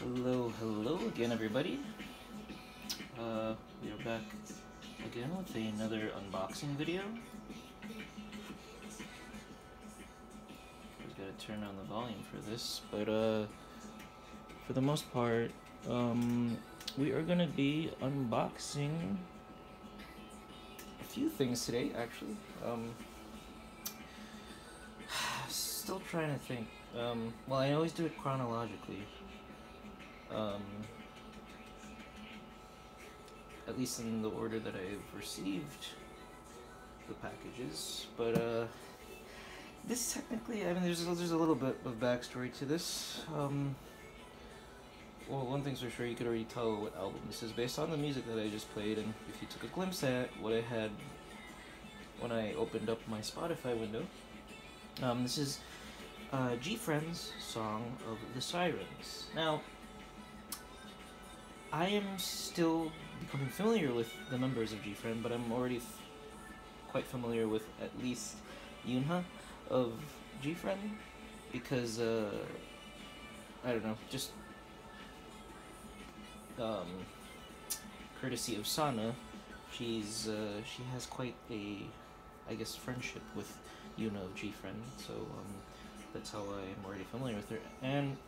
Hello again, everybody. We are back again with another unboxing video. I've got to turn on the volume for this, but for the most part, we are gonna be unboxing a few things today, actually. Still trying to think. Well, I always do it chronologically. At least in the order that I've received the packages, but this technically, I mean, there's a little bit of backstory to this. Well, one thing's for sure, you could already tell what album this is based on the music that I just played, and if you took a glimpse at what I had when I opened up my Spotify window, this is GFriend's song of the Sirens. Now, I am still becoming familiar with the members of GFriend, but I'm already quite familiar with at least Yunha of GFriend, because, I don't know, just courtesy of Sana, she has quite a, I guess, friendship with Yuna of GFriend, so that's how I'm already familiar with her, and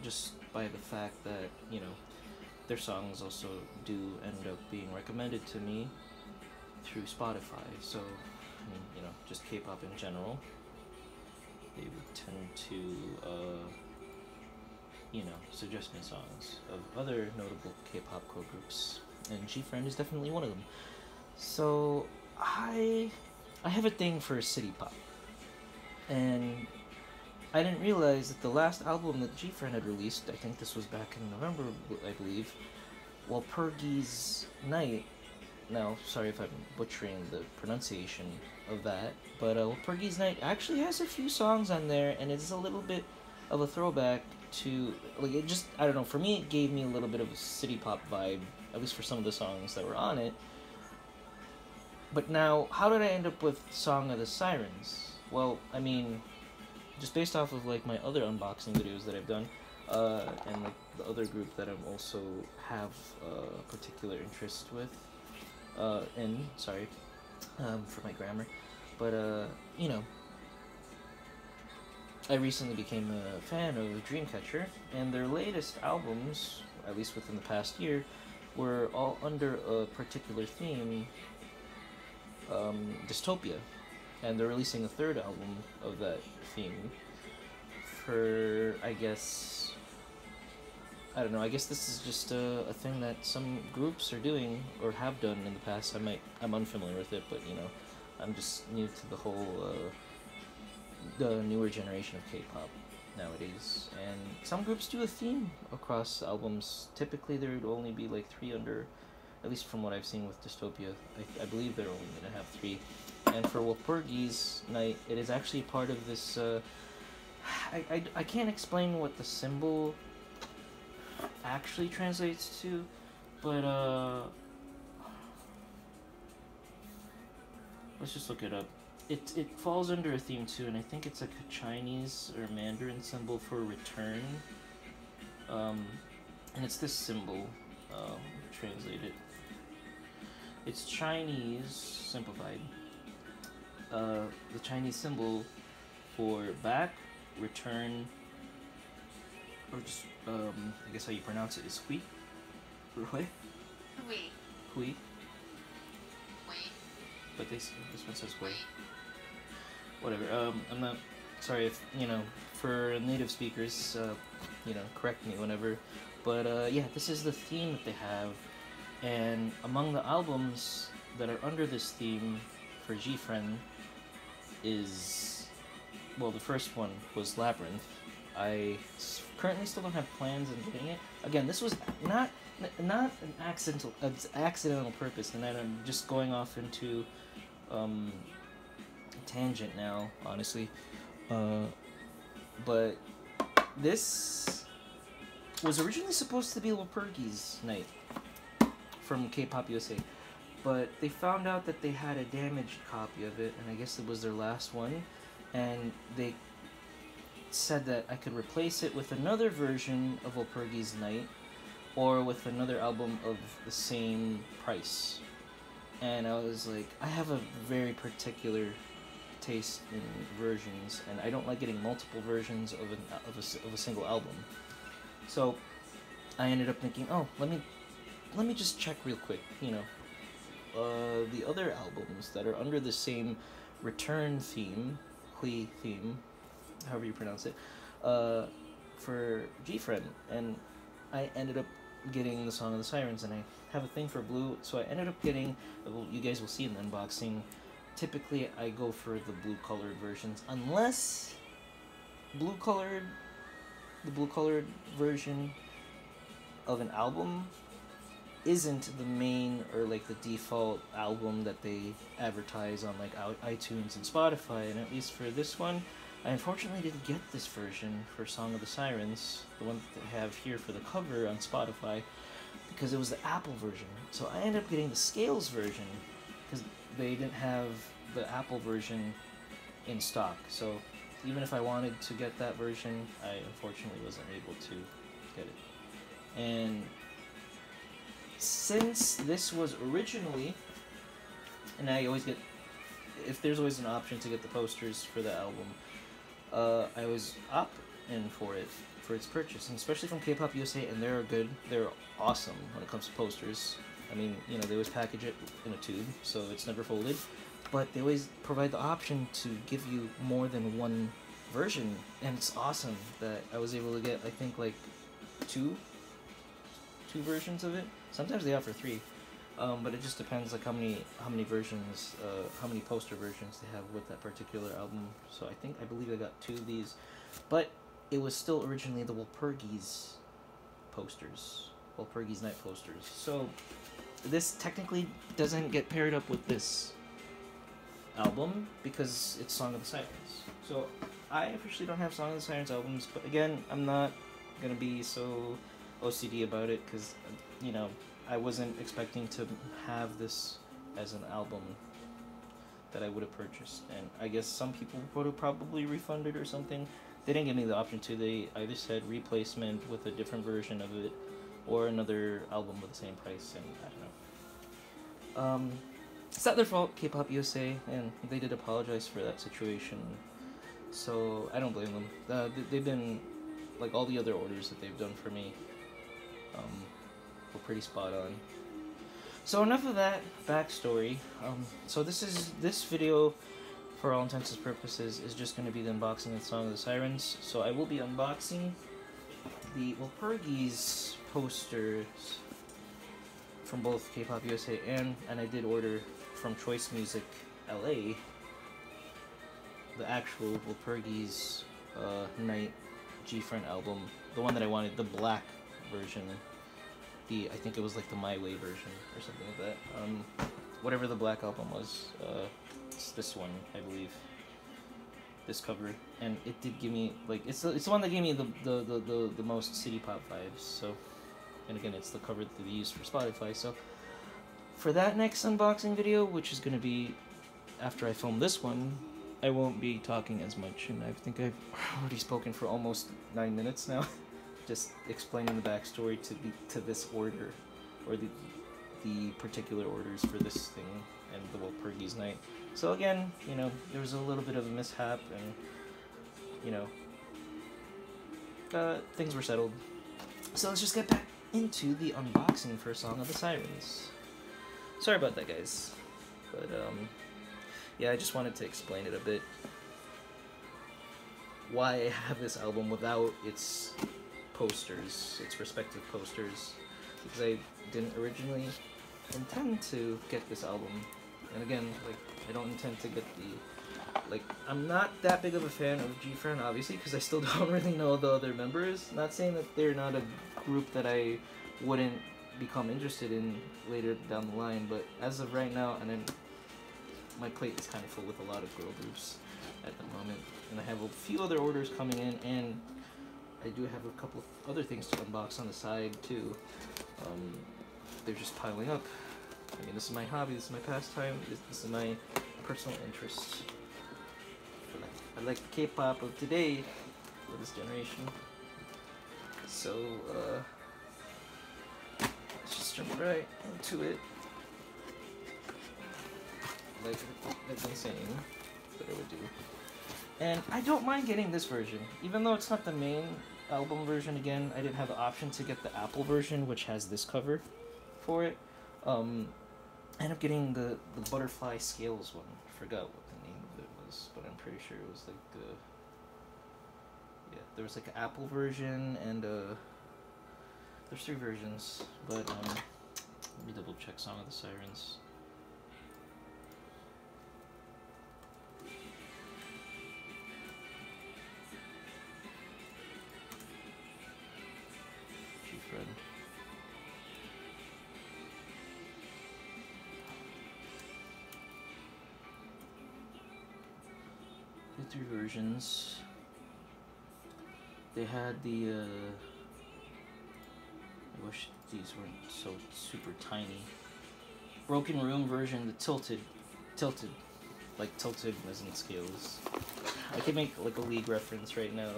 just by the fact that, you know, their songs also do end up being recommended to me through Spotify, so, I mean, you know, just K-pop in general, they would tend to, you know, suggest me songs of other notable K-pop core groups, and GFriend is definitely one of them. So, I have a thing for city pop, and I didn't realize that the last album that GFriend had released, I think this was back in November, I believe, Walpurgis Night. Now, sorry if I'm butchering the pronunciation of that, but Walpurgis Night actually has a few songs on there, and it's a little bit of a throwback to, like, it just, I don't know, for me it gave me a little bit of a city pop vibe, at least for some of the songs that were on it. But now, how did I end up with Song of the Sirens? Well, I mean, just based off of, like, my other unboxing videos that I've done, and, like, the other group that I'm also have a particular interest with, for my grammar, but, you know, I recently became a fan of Dreamcatcher, and their latest albums, at least within the past year, were all under a particular theme, Dystopia, and they're releasing a third album of that theme for, I guess, I don't know, I guess this is just a thing that some groups are doing, or have done in the past. I'm unfamiliar with it, but, you know, I'm just new to the whole, the newer generation of K-pop nowadays, and some groups do a theme across albums. Typically there would only be like 3 under, at least from what I've seen with Dystopia. I believe they're only going to have 3, and for Walpurgis Night, it is actually part of this, I can't explain what the symbol actually translates to, but let's just look it up. It falls under a theme too, and I think it's like a Chinese or Mandarin symbol for return, and it's this symbol, translate it. It's Chinese, simplified. The Chinese symbol for back, return, or just, I guess how you pronounce it is hui, or hui? Hui. Hui. Hui. But this one says hui. Whatever, I'm not, sorry if, you know, for native speakers, you know, correct me whenever, but, yeah, this is the theme that they have, and among the albums that are under this theme for GFriend is, well, the first one was Labyrinth. I currently still don't have plans on getting it. Again, this was not an accidental purpose, and then I'm just going off into, tangent now, honestly, but this was originally supposed to be Walpurgis Night from K-Pop USA, but they found out that they had a damaged copy of it, and I guess it was their last one, and they said that I could replace it with another version of Walpurgis Night, or with another album of the same price. And I was like, I have a very particular taste in versions, and I don't like getting multiple versions of a single album. So I ended up thinking, oh, let me just check real quick, you know, the other albums that are under the same return theme, theme, however you pronounce it, for GFriend, and I ended up getting the Song of the Sirens, and I have a thing for blue, so I ended up getting, well, you guys will see in the unboxing, typically I go for the blue colored versions, unless the blue colored version of an album isn't the main or like the default album that they advertise on like iTunes and Spotify. And at least for this one, I unfortunately didn't get this version for Song of the Sirens, the one that I have here for the cover on Spotify, because it was the Apple version. So I ended up getting the Scales version because they didn't have the Apple version in stock. So even if I wanted to get that version, I unfortunately wasn't able to get it. And since this was originally, and I always get, if there's always an option to get the posters for the album, I was up in for it, for its purchase, and especially from K-Pop USA, and they're good, they're awesome when it comes to posters. I mean, you know, they always package it in a tube, so it's never folded, but they always provide the option to give you more than one version, and it's awesome that I was able to get, I think, like, two versions of it. Sometimes they offer three, but it just depends, like, how many versions, how many poster versions they have with that particular album. So I believe I got two of these, but it was still originally the Walpurgis posters, Walpurgis Night posters. So this technically doesn't get paired up with this album because it's Song of the Sirens. So I officially don't have Song of the Sirens albums, but again, I'm not gonna be so OCD about it because, you know, I wasn't expecting to have this as an album that I would have purchased, and I guess some people would have probably refunded or something. They didn't give me the option to. They either said replacement with a different version of it or another album with the same price, and I don't know. It's not their fault, K-Pop USA, and they did apologize for that situation, so I don't blame them. They've been, like all the other orders that they've done for me, were pretty spot on. So enough of that backstory. So this video, for all intents and purposes, is just going to be the unboxing of the Song of the Sirens. So I will be unboxing the Walpurgis posters from both K-Pop USA and I did order from Choice Music LA the actual Walpurgis Night GFriend album, the one that I wanted, the black version. I think it was like the My Way version or something like that. Whatever the black album was, it's this one, I believe. This cover, and it did give me, like, it's the one that gave me the most city pop vibes. So, and again, it's the cover that they used for Spotify. So for that next unboxing video, which is gonna be after I film this one, I won't be talking as much, and I think I've already spoken for almost 9 minutes now. Just explaining the backstory to this order, or the particular orders for this thing and the Walpurgis Night. So again, you know, there was a little bit of a mishap, and you know, things were settled. So let's just get back into the unboxing for Song of the Sirens. Sorry about that, guys, but yeah, I just wanted to explain it a bit. Why I have this album without its posters, its respective posters, because I didn't originally intend to get this album. And again, like, I don't intend to get I'm not that big of a fan of GFriend, obviously, because I still don't really know the other members. Not saying that they're not a group that I wouldn't become interested in later down the line, but as of right now, and then my plate is kind of full with a lot of girl groups at the moment, and I have a few other orders coming in, and I do have a couple of other things to unbox on the side too. They're just piling up. I mean, this is my hobby, this is my pastime, this is my personal interest. I like K-pop of today, for this generation. So, let's just jump right into it. Like I've been saying that I would do. And I don't mind getting this version, even though it's not the main album version. Again, I didn't have the option to get the Apple version, which has this cover for it. I ended up getting the butterfly scales one. I forgot what the name of it was, but I'm pretty sure it was like the... Yeah, there was like an Apple version and there's 3 versions, but let me double check Song of the Sirens. GFriend. The 3 versions. They had the I wish these weren't so super tiny. Broken Room version, the tilted, like tilted as in scales. I could make like a League reference right now.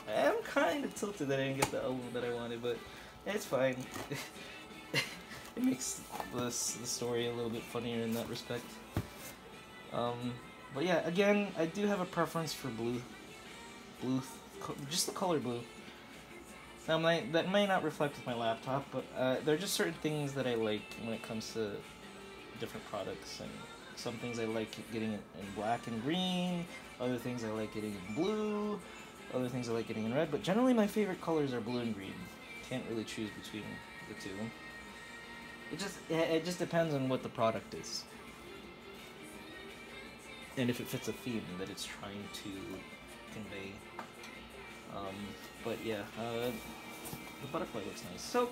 I am kind of tilted that I didn't get the album that I wanted, but it's fine. It makes the story a little bit funnier in that respect. But yeah, again, I do have a preference for blue, just the color blue. Now, that may not reflect with my laptop, but there are just certain things that I like when it comes to different products, and some things I like getting in black and green, other things I like getting in blue, other things I like getting in red, but generally my favorite colors are blue and green. Can't really choose between the two. It just depends on what the product is, and if it fits a theme that it's trying to convey. But yeah, the butterfly looks nice. So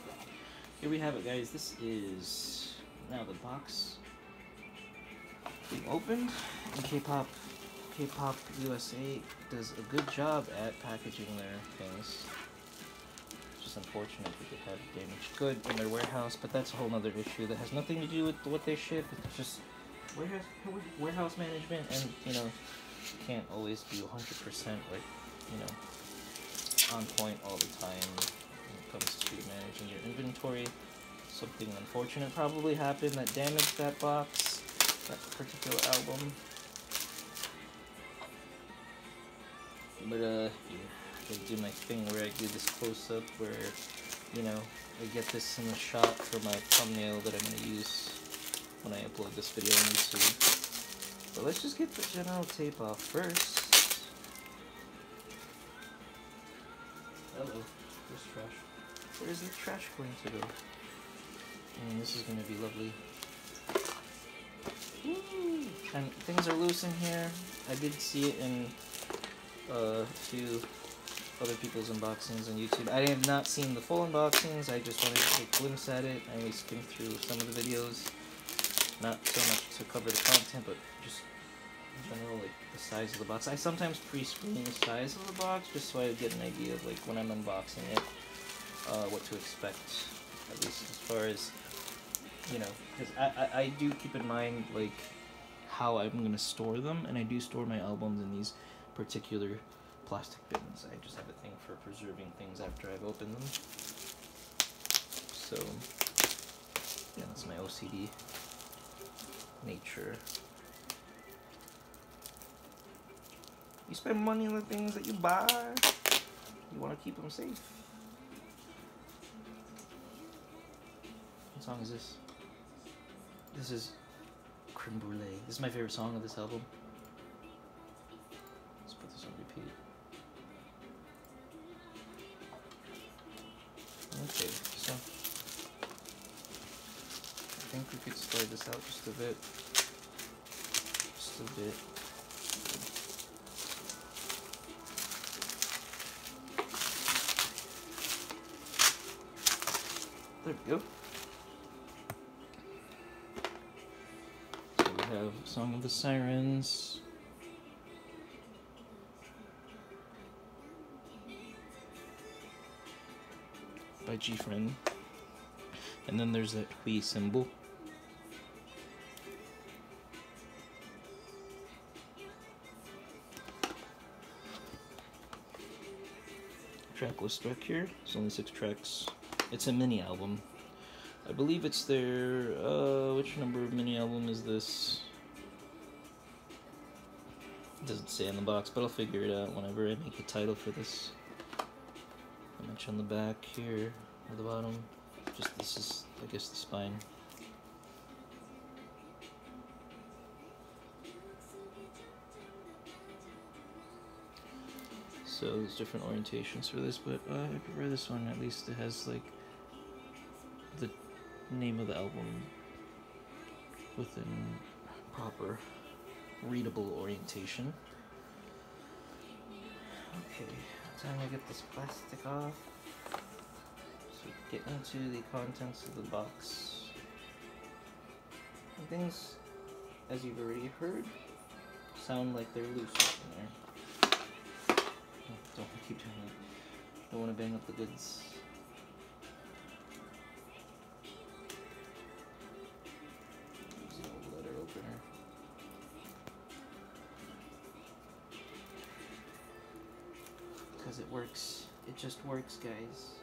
here we have it, guys. This is now the box being opened. And K-pop USA does a good job at packaging their things. It's just unfortunate that they had damaged goods in their warehouse, but that's a whole other issue that has nothing to do with what they ship. It's just warehouse management, and you know, can't always be 100% like, you know, on point all the time when it comes to managing your inventory. Something unfortunate probably happened that damaged that box, that particular album. But yeah, I do my thing where I do this close-up where, you know, I get this in the shot for my thumbnail that I'm going to use when I upload this video on YouTube. But let's just get the general tape off first. Hello, there's trash. Where's the trash going to go? This is going to be lovely. Woo! And things are loose in here. I did see it in a few other people's unboxings on YouTube. I have not seen the full unboxings. I just wanted to take a glimpse at it. I only skimmed through some of the videos. Not so much to cover the content, but just in general, like the size of the box. I sometimes pre-screen the size of the box just so I get an idea of like when I'm unboxing it, what to expect, at least as far as, you know, because I do keep in mind like how I'm gonna store them, and I do store my albums in these particular plastic bins. I just have a thing for preserving things after I've opened them. So yeah, that's my OCD nature. You spend money on the things that you buy, you want to keep them safe. What song is this? This is Creme Brulee. This is my favorite song of this album. Let's put this on repeat. Okay, so I think we could slide this out just a bit. Just a bit. There we go. So we have Song of the Sirens. By GFriend. And then there's that Wii symbol. was struck here. It's only 6 tracks. It's a mini album. I believe it's their, which number of mini album is this? It doesn't say on the box, but I'll figure it out whenever I make the title for this. I'll mention on the back here, at the bottom. Just, this is, I guess, the spine. So there's different orientations for this, but I prefer this one. At least it has like the name of the album within proper readable orientation. Okay, time to get this plastic off. So get into the contents of the box. And things, as you've already heard, sound like they're loose in there. Don't keep doing that. Don't want to bang up the goods. Use the old letter opener. Because it works. It just works, guys.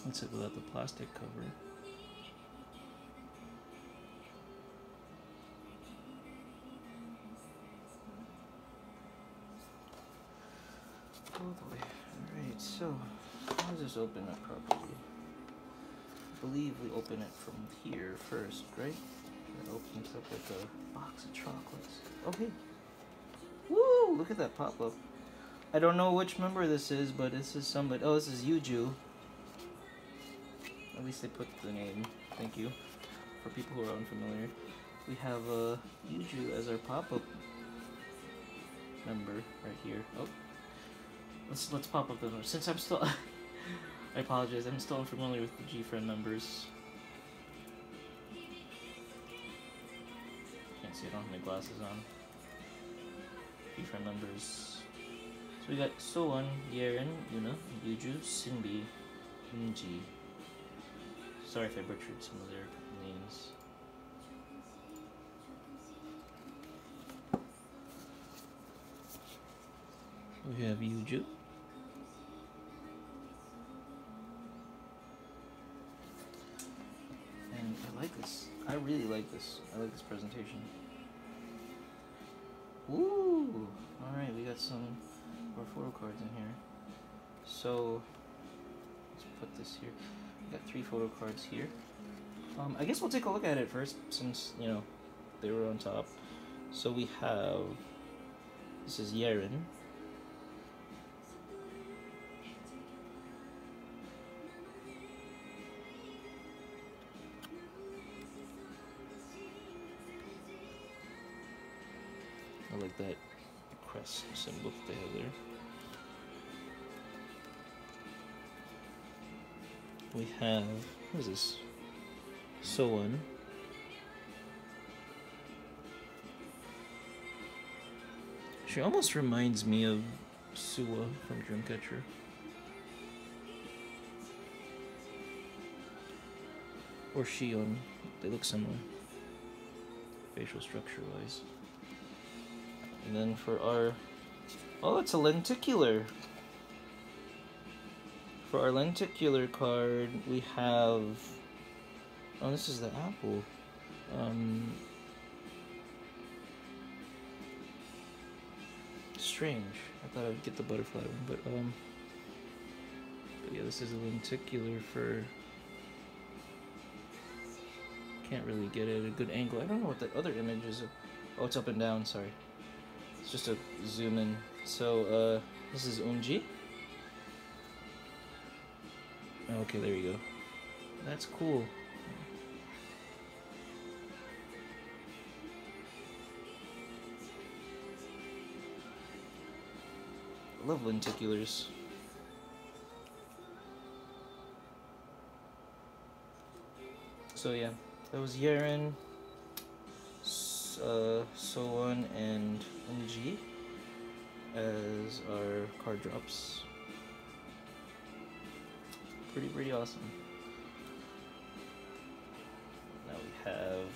That's it without the plastic cover. All the way. Alright, so how does this open up properly? I believe we open it from here first, right? It opens up like a box of chocolates. Oh hey! Woo! Look at that pop-up. I don't know which member this is, but this is somebody. Oh, this is Yuju. At least they put the name. Thank you. For people who are unfamiliar, we have Yuju as our pop-up member right here. Oh, let's pop up the number. Since I'm still, I apologize. I'm still unfamiliar with the GFriend members. Can't see. I don't have my glasses on. GFriend members. So we got Soan, Yeren, Yuna, Yuju, Sinbi, Inji. Sorry if I butchered some of their names. We have Yuju. And I like this. I really like this. I like this presentation. Woo! Alright, we got some more photo cards in here. So, let's put this here. We got 3 photo cards here. I guess we'll take a look at it first, since, you know, they were on top. So we have, this is Yeren. I like that crest symbol that they have there. We have, what is this? Soan. She almost reminds me of Suwa from Dreamcatcher. Or Shion. They look similar, facial structure wise. And then for our, oh, it's a lenticular For our lenticular card, we have... Oh, this is the apple. Strange. I thought I'd get the butterfly one, but yeah, this is a lenticular for... Can't really get it at a good angle. I don't know what that other image is. Oh, it's up and down, sorry. It's just a zoom in. So, this is Unji. Okay, there you go. That's cool. I love lenticulars. So yeah, that was Yaren, Soan, and Unji as our card drops. Pretty awesome. Now we have,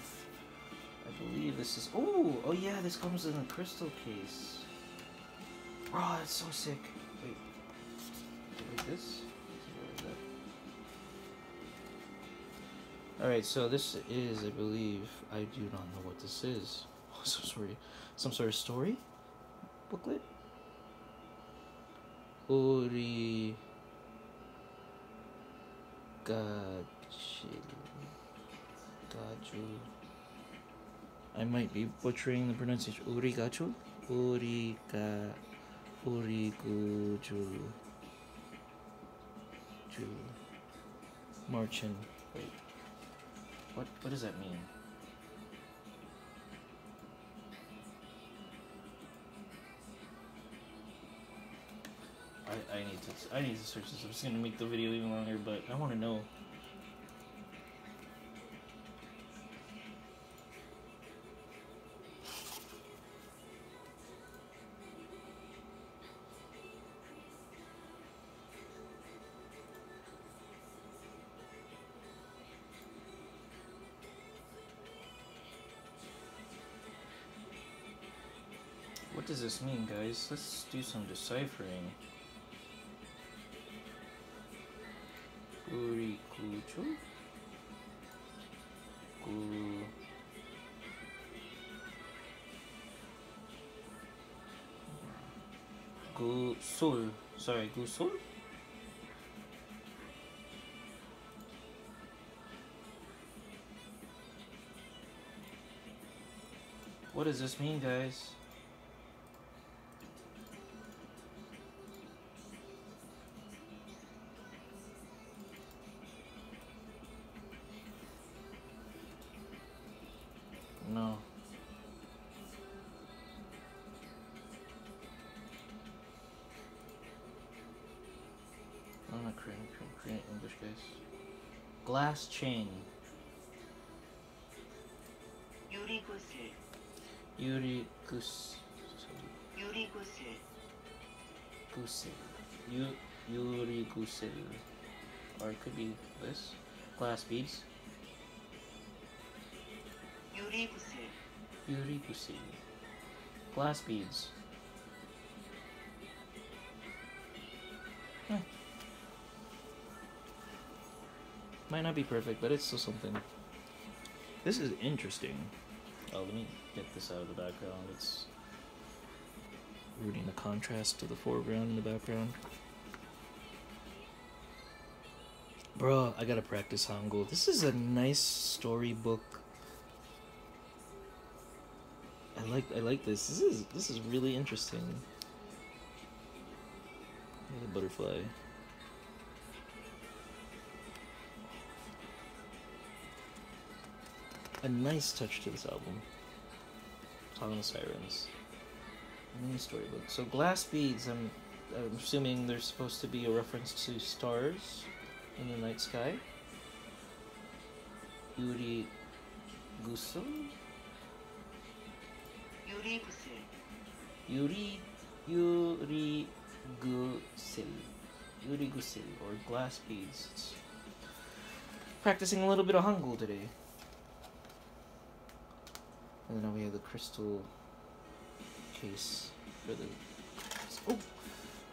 I believe this is, oh yeah, this comes in a crystal case. Oh, that's so sick. Wait, like this? Alright, so this is, I believe, I do not know what this is. Oh, so sorry. Some sort of story? Booklet? Ori... Gaju. I might be butchering the pronunciation. Urigachu? Uriguju. Marchin. Wait. What does that mean? I need to search this. I'm just gonna make the video even longer, but I want to know. What does this mean, guys? Let's do some deciphering. Urikuchu? Gusul. Sorry, Gusul? What does this mean, guys? No. I'm not Korean English, guys. Glass chain. 유리구슬. Yurigusul. Yurigusul. Or it could be this. Glass beads. Yurigusul. Glass beads. Might not be perfect, but it's still something. This is interesting. Oh, let me get this out of the background. It's rooting the contrast to the foreground and the background. Bro, I gotta practice Hangul. This is a nice storybook. I like this. This is really interesting. The butterfly. A nice touch to this album. Song of the Sirens. Mini storybook. So glass beads, I'm assuming they're supposed to be a reference to stars in the night sky. Yuri Gusul? Yuri Gusil, or glass beads. It's practicing a little bit of Hangul today. And then we have the crystal case for the... Oh!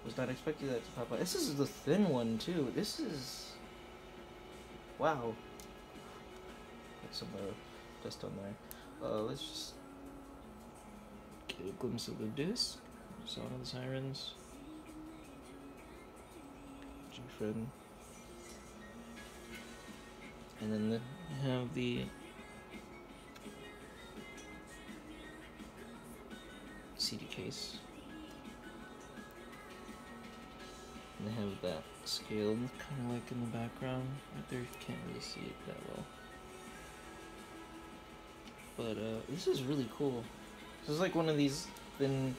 Was not expecting that to pop out. This is the thin one too. This is... Wow. Got some dust on there. Let's just get a glimpse of the disc. Song of the Sirens. GFriend. And then you have the CD case. And they have that scaled, kind of like in the background. Right there, you can't really see it that well. But this is really cool. This is like one of these thin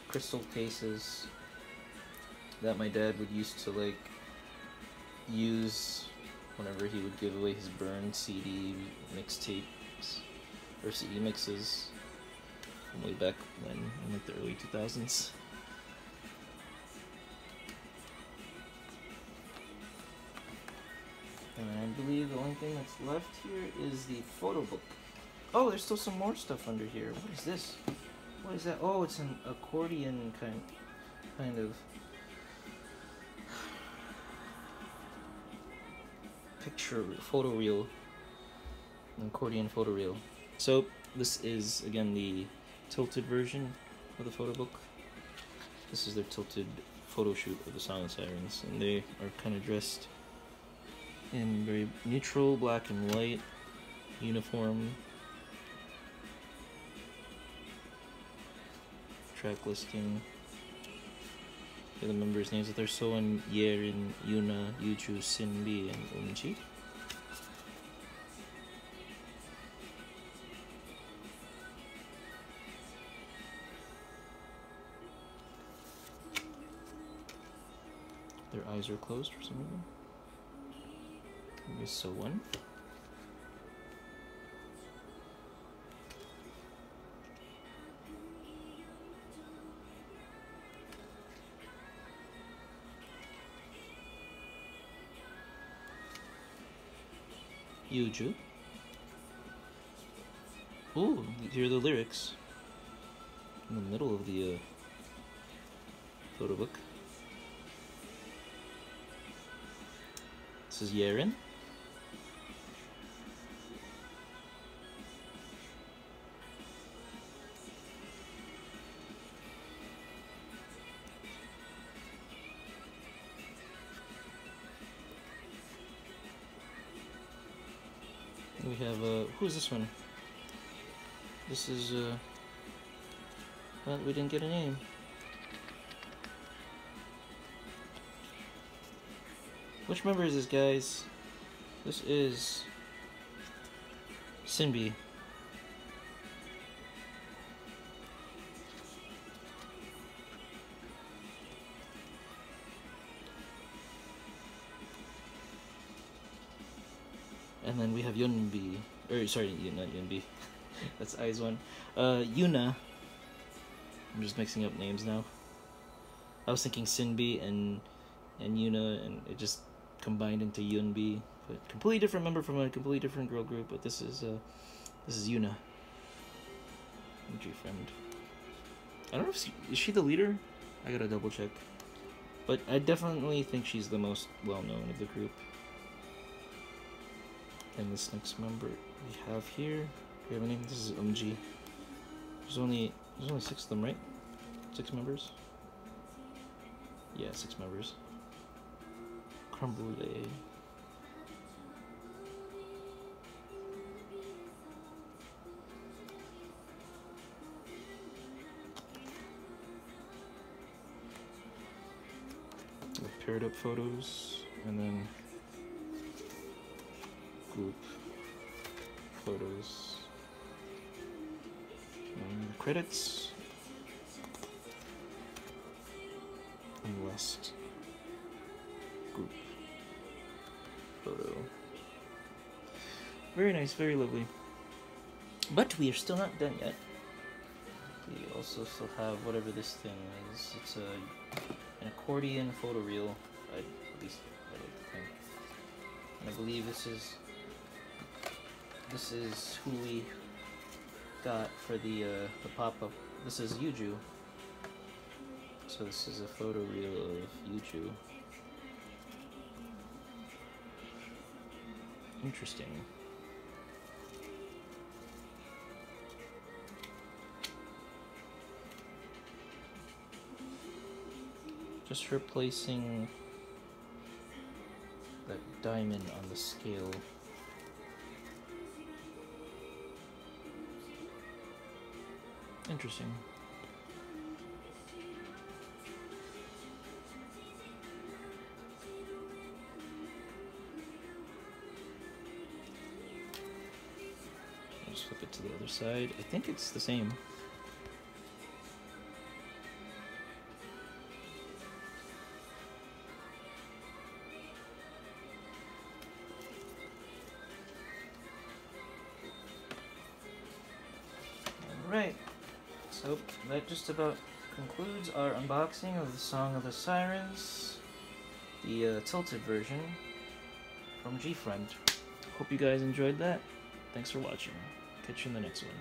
crystal cases that my dad would used to like use whenever he would give away his burned CD mixtapes or CD mixes from way back when, in like the early 2000s. And I believe the only thing that's left here is the photo book. Oh, there's still some more stuff under here. What is this? What is that? Oh, it's an accordion kind of picture photo reel. An accordion photo reel. So this is again the tilted version of the photo book. This is their tilted photo shoot of the Song of the Sirens, and they are kind of dressed in very neutral black and white uniform. Track listing. Here are the members' names. They're Soan, Yerin, Yuna, Yuju, Sinbi, and Umji. Their eyes are closed for some reason. Here's Soan. Yuju. Ooh, here are the lyrics in the middle of the photo book. This is Yerin. We have, who is this one? This is, well, we didn't get a name. Which member is this, guys? This is Sinbi. And then we have Yunbi, or sorry, not Yunbi, that's Eyes one. Yuna. I'm just mixing up names now. I was thinking Sinbi and Yuna, and it just combined into Yunbi. But completely different member from a completely different girl group. But this is Yuna. GFriend. I don't know if is she the leader. I gotta double check. But I definitely think she's the most well known of the group. And this next member we have here, do we have a name? This is Umji. There's only 6 of them, right? 6 members? Yeah, 6 members. Creme Brulee. Paired up photos, and then group photos, and credits, and last group photo. Very nice, very lovely. But we are still not done yet. We also still have whatever this thing is. It's an accordion photo reel, at least I like to think. And I believe this is who we got for the pop-up. This is Yuju. So this is a photo reel of Yuju. Interesting. Just her placing that diamond on the scale. Interesting. I'll just flip it to the other side. I think it's the same. Alright, so that just about concludes our unboxing of the Song of the Sirens, the tilted version from GFriend. Hope you guys enjoyed that. Thanks for watching. Catch you in the next one.